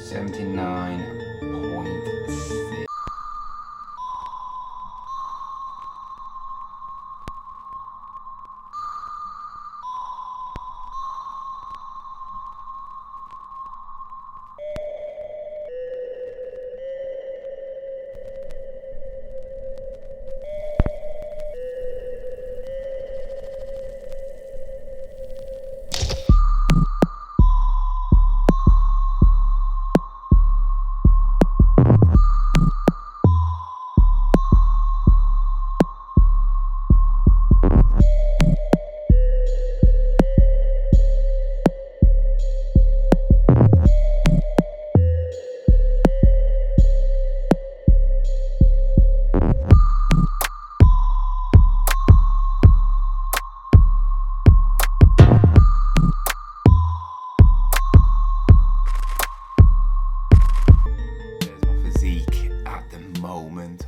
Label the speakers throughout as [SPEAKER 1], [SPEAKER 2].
[SPEAKER 1] 79.6.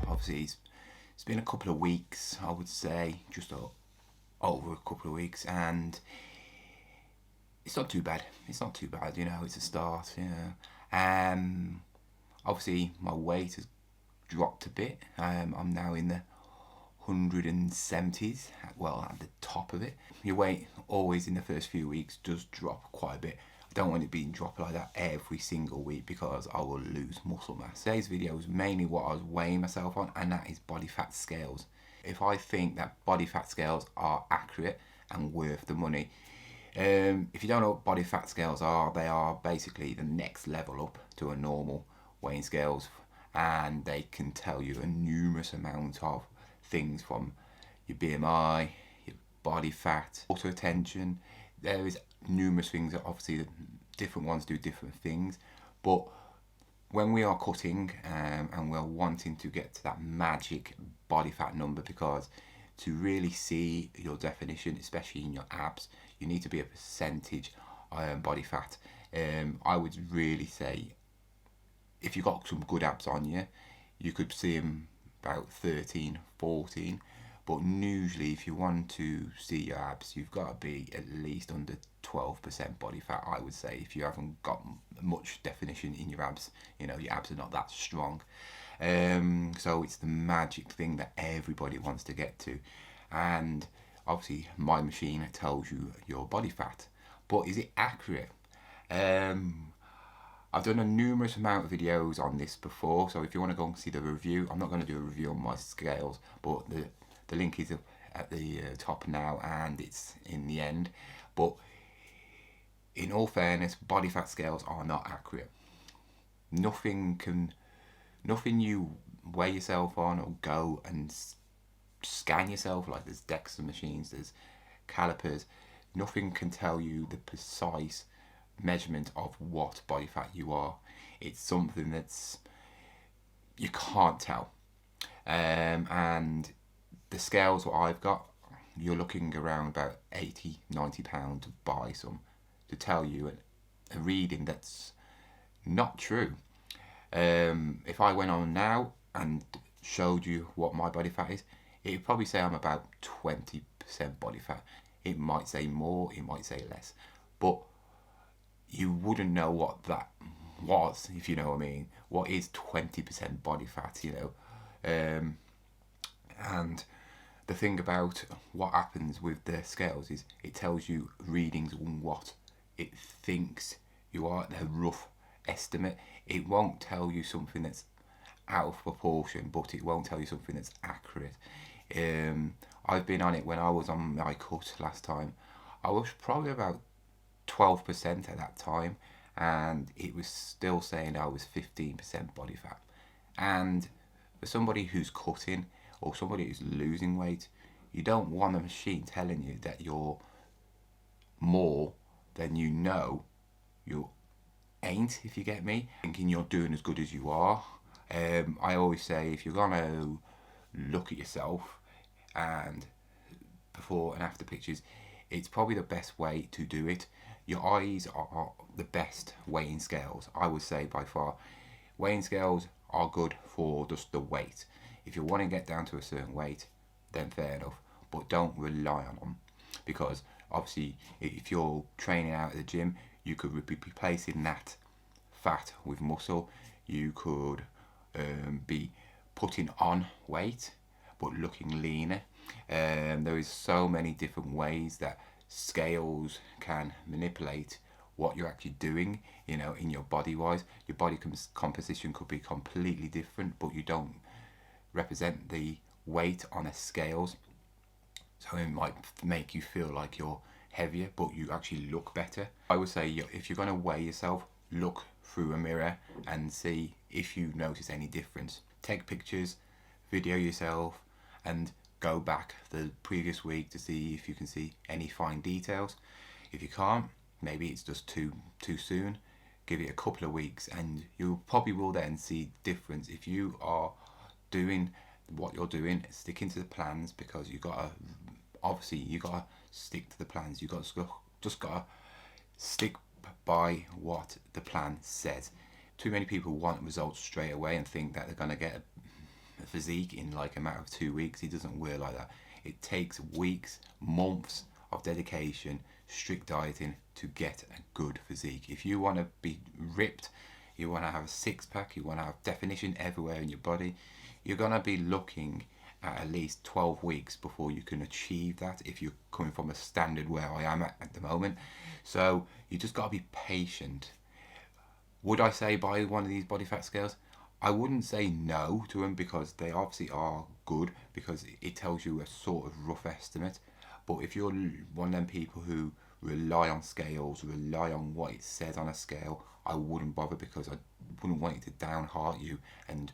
[SPEAKER 1] Obviously it's been a couple of weeks, I would say, just over a couple of weeks, and it's not too bad. It's not too bad, you know. It's a start, you know. Obviously my weight has dropped a bit. I'm now in the 170s, well, at the top of it. Your weight always in the first few weeks does drop quite a bit. I don't want it being dropped like that every single week because I will lose muscle mass. Today's video is mainly what I was weighing myself on, and that is body fat scales. If I think that body fat scales are accurate and worth the money. If you don't know what body fat scales are, they are basically the next level up to a normal weighing scales, and they can tell you a numerous amount of things from your BMI, your body fat, water retention. There is numerous things that obviously different ones do different things, but when we are cutting and we're wanting to get to that magic body fat number, because to really see your definition, especially in your abs, you need to be a percentage body fat. I would really say if you got some good abs on you, you could see them about 13, 14. But usually if you want to see your abs, you've got to be at least under 12% body fat, I would say. If you haven't got much definition in your abs, you know, your abs are not that strong. So it's the magic thing that everybody wants to get to. And obviously my machine tells you your body fat. But is it accurate? I've done a numerous amount of videos on this before, so if you want to go and see the review, I'm not going to do a review on my scales, but the link is up at the top now, and it's in the end. But in all fairness, body fat scales are not accurate. Nothing you weigh yourself on or go and scan yourself, like there's DEXA machines, there's calipers, nothing can tell you the precise measurement of what body fat you are. It's something that's you can't tell. And the scales what I've got, you're looking around about £80-90 to buy some, to tell you a reading that's not true. If I went on now and showed you what my body fat is, it would probably say I'm about 20% body fat. It might say more, it might say less, but you wouldn't know what that was, if you know what I mean. What is 20% body fat, you know? And the thing about what happens with the scales is it tells you readings on what it thinks you are, a rough estimate. It won't tell you something that's out of proportion, but it won't tell you something that's accurate. I've been on it when I was on my cut last time. I was probably about 12% at that time, and it was still saying I was 15% body fat. And for somebody who's cutting or somebody who's losing weight, you don't want a machine telling you that you're more than you know you ain't, if you get me, thinking you're doing as good as you are. I always say, if you're gonna look at yourself and before and after pictures, it's probably the best way to do it. Your eyes are the best weighing scales, I would say, by far. Weighing scales are good for just the weight. If you want to get down to a certain weight, then fair enough, but don't rely on them, because obviously if you're training out at the gym, you could be placing that fat with muscle. You could be putting on weight but looking leaner. There is so many different ways that scales can manipulate what you're actually doing, you know, in your body wise. Your body composition could be completely different, but you don't represent the weight on a scales. So it might make you feel like you're heavier, but you actually look better. I would say if you're going to weigh yourself, look through a mirror and see if you notice any difference. Take pictures, video yourself, and go back the previous week to see if you can see any fine details. If you can't, maybe it's just too soon. Give it a couple of weeks and you probably will then see difference. If you are doing what you're doing, sticking to the plans, because you gotta stick to the plans. You just gotta stick by what the plan says. Too many people want results straight away and think that they're gonna get a physique in like a matter of 2 weeks. It doesn't work like that. It takes weeks, months of dedication, strict dieting to get a good physique. If you want to be ripped, you want to have a six-pack, you want to have definition everywhere in your body, you're going to be looking at least 12 weeks before you can achieve that, if you're coming from a standard where I am at the moment. So you just got to be patient. Would I say buy one of these body fat scales? I wouldn't say no to them, because they obviously are good, because it tells you a sort of rough estimate. But if you're one of them people who rely on scales, rely on what it says on a scale, I wouldn't bother, because I wouldn't want it to downheart you and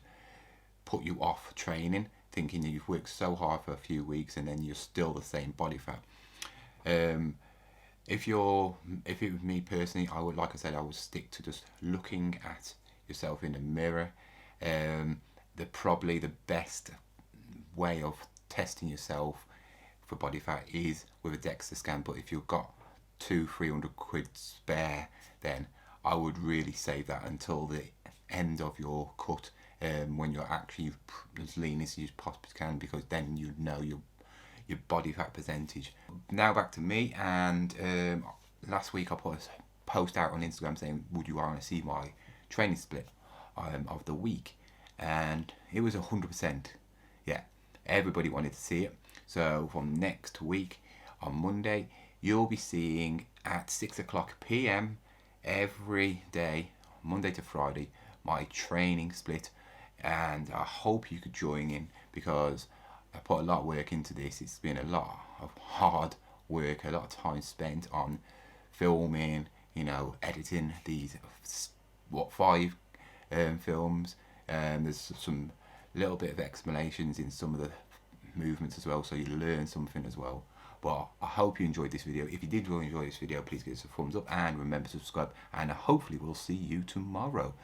[SPEAKER 1] put you off training, thinking that you've worked so hard for a few weeks and then you're still the same body fat. If it was me personally, I would stick to just looking at yourself in the mirror. Probably the best way of testing yourself for body fat is with a DEXA scan. But if you've got 200-300 quid spare, then I would really save that until the end of your cut, when you're actually as lean as you possibly can, because then you know your body fat percentage. Now back to me, and last week I put a post out on Instagram saying, would you want to see my training split of the week? And it was 100%. Yeah, everybody wanted to see it. So from next week on Monday, you'll be seeing at 6:00 p.m. every day, Monday to Friday, my training split. And I hope you could join in, because I put a lot of work into this. It's been a lot of hard work, a lot of time spent on filming, editing these 5 films. There's some little bit of explanations in some of the movements as well, so you learn something as well. But I hope you enjoyed this video. If you did really enjoy this video, please give us a thumbs up and remember to subscribe, and hopefully we'll see you tomorrow.